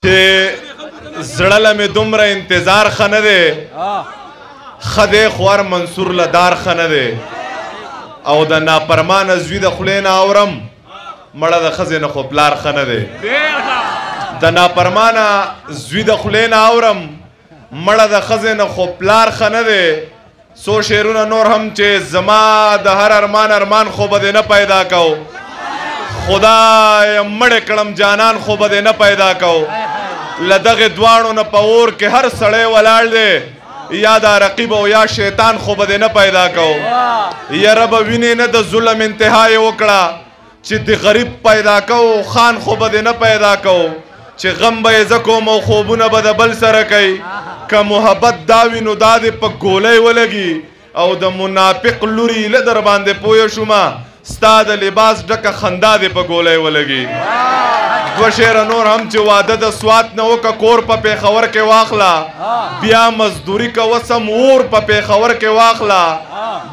چې زړه له مې دومره انتظار ښه نه دی ښه دی خو هر منصور له دار ښه نه دی او د ناپرمانه زوی د خولې نه اورم مړه د ښځې نه خو پلار ښه نه دی د ناپرمانه زوی د خولې نه اورم مړه د ښځې نه خو پلار ښه نه دی څو شعرونه نور هم چې زما د هر ارمان خو به دې نه پیدا کو خدای مړ کړم جانان خو به دې نه پیدا کو له دغې دواړو نه په اور کې هر سړی ولاړ دی یا دا رقیب او یا شیطان خو به دې نه پیدا کو یاره به وینې نه د ظلم انتها یې وکړه چې د غریب پیدا کو خان خو به دې نه پیدا کو چې غم به یې زه کوم او خوبونه به د بل سره کوي که محبت دا وي نو دا دې په ګولۍ ولګي او د منافق لوري له در باندې پوه شومه ستا د لباس ډکه خندا دې په ګولۍ ولګي دوه شعره نور هم چې واده د سوات نه وکه کور په پیښور کې واخله بیا مزدوري کوه سم اور په پیښور کې واخله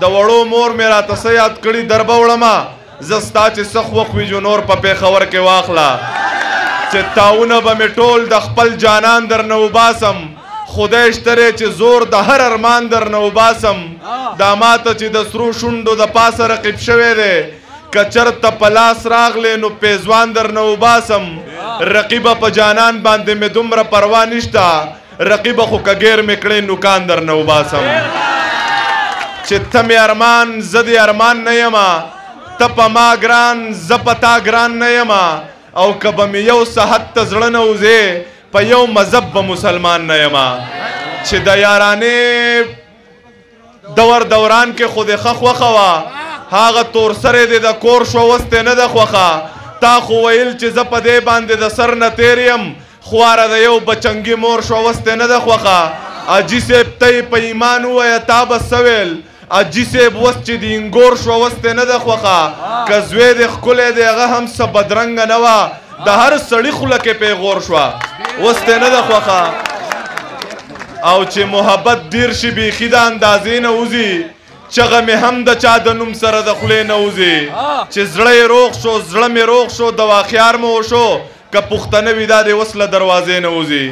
د وړو مور مې راته څه یاد کړي در به وړمه زه ستا چې څه خوښ وي جو نور په پیښور کې واخله چې تاونه به مې ټول د خپل جانان در نه وباسم خدای شتری چې زور د هر ارمان در نه وباسم دا ماته چې د سرو شونډو د پاسه رقیب شوی دی که چرته په لاس راغلی نو پیزوان در نه وباسم رقیبه په جانان باندې مې دومره پروا نشته رقیبه خو که ګیر مې کړې نوکان در نه وباسم چې ته مې ارمان زه دې ارمان نه یمه ته په ما ګران زه په تا ګران نه یمه او که به مې یو صحت ته زړه نه وځې په یو مذهب به مسلمان نه یمه چې د یارانې دوران کې خو دې ښه خوښه وه هغه تور سرې دې د کور شو اوس دې نه ده خوښه تا خو ویل چې زه په دې باندې د سر نه تېر یم خواره د یو بچنګي مور شو اوس دې نه ده خوښه اجي صاحب ته یې په ایمان ووایه تا به څه ویل اجي صاحب اوس چې د انګور شو اوس دې نه ده خوښه که زوی دې ښکلی دی هغه هم څه بدرنګه نه وه د هر سړي خوله کې پیغور شوه اوس دې نه ده خوښه او چې محبت ډېر شي بیخي د اندازې نه وځي چغه مې هم د چا د نوم سره د خولې نه وځي چې زړه یې روغ شو زړه مې روغ شو دوا خیار مې وشو که پښتنه وي دا دې اوس له دروازې نه وځي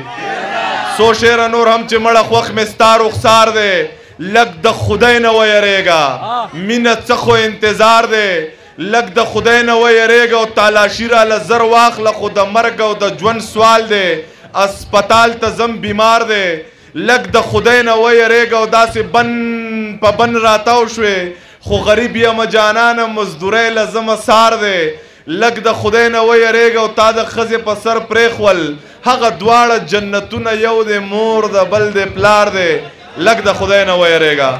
څو شعره نور هم چې مړه خوښ مې ستا رخسار دی لږ د خدای نه ویریږه مینه څه خو انتظار دی لږ د خدای نه ویریږه او تالاشي راله زر واخله خو د مرګ او د ژوند سوال دی اسپتال ته ځم بیمار دی لږ د خدای نه ویریږه او داسې بن په بن راتاو شوې خو غریب یم جانانه مزدورۍ له زمه سار دی لږ د خدای نه ویریږه او تا د ښځې په سر پرېښول هغه دواړه جنتونه یو دی مور د بل دی پلار دی لږ د خدای نه ویریږه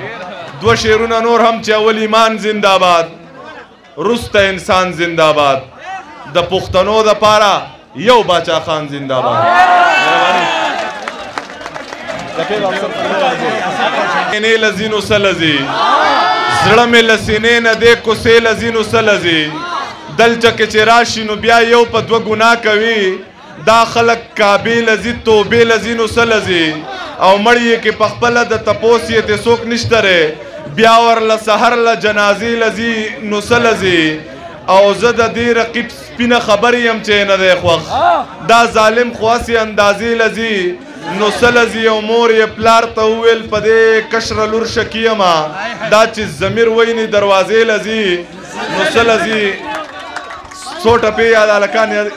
دوه شعرونه نور هم چې اول ایمان زنده‌باد وروسته انسان زنده‌باد د پښتنو دپاره یو باچا خان زنده‌باد سینې له ځینو څه لځي زړه مې له سینې نه دی کوڅې له ځینو څه لځي دلته کې چې راشي نو بیا یو په دوه ګناه کوي دا خلک کعبې له ځي توبې له ځینو څه لځي او مړ یې کې په خپله د تپوس یې ته څوک نشته دی بیا ورله سحر له جنازې له ځي نو څه لځي او زه د دې رقیب سپینه خبر یم چې نه دی خوښ دا ظالم خو هسې اندازې له ځي نو څه لځي او مور یې پلار ته وویل په دې کشره لور شکي یمه دا چې ضمیر ویني دروازې له ځي نو څه لځي څو ټپې یاد هلکان یاد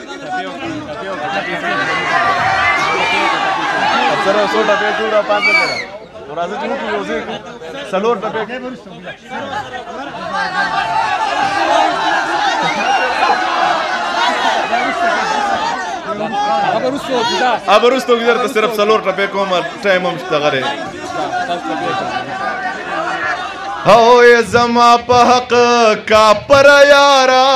سره څو ټپې جوړه پاتې کړه راځه چې وکړو یو ځای څلور ټپې کې اب وروسته ګذر ته صرف څلور ټپې کوم ټایم هم شته غره هو زما په حق کاپر یارا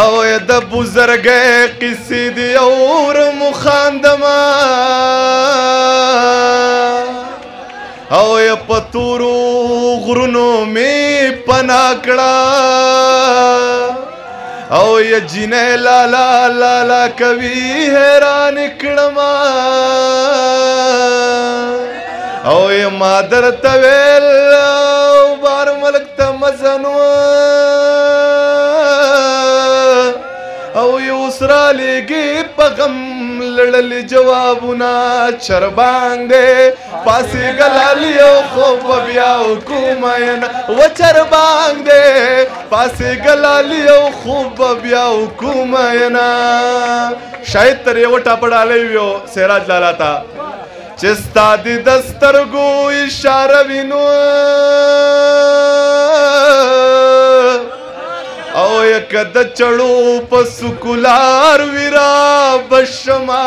او د بزرګې قصې دی اور مخاندما او په تورو غرونو می پنا کړه او یا جنې لالا لالا کوي حیران کړم او یا مادر تویل بار ملک ته مزنو او یو را لېږي په غم لړلي جوابونه چربانګ دی پاسېږه لالي او خوب به بیا وکومه ینه و چربانګ دی پاسېږه لالي او خوب به بیا وکومه ینه شاید تر یوه ټاپه ډالۍ ویو سراج لالا ته چې ستا د سترګو اشاره وینو او یک د چړو په سکولار ویرا بشما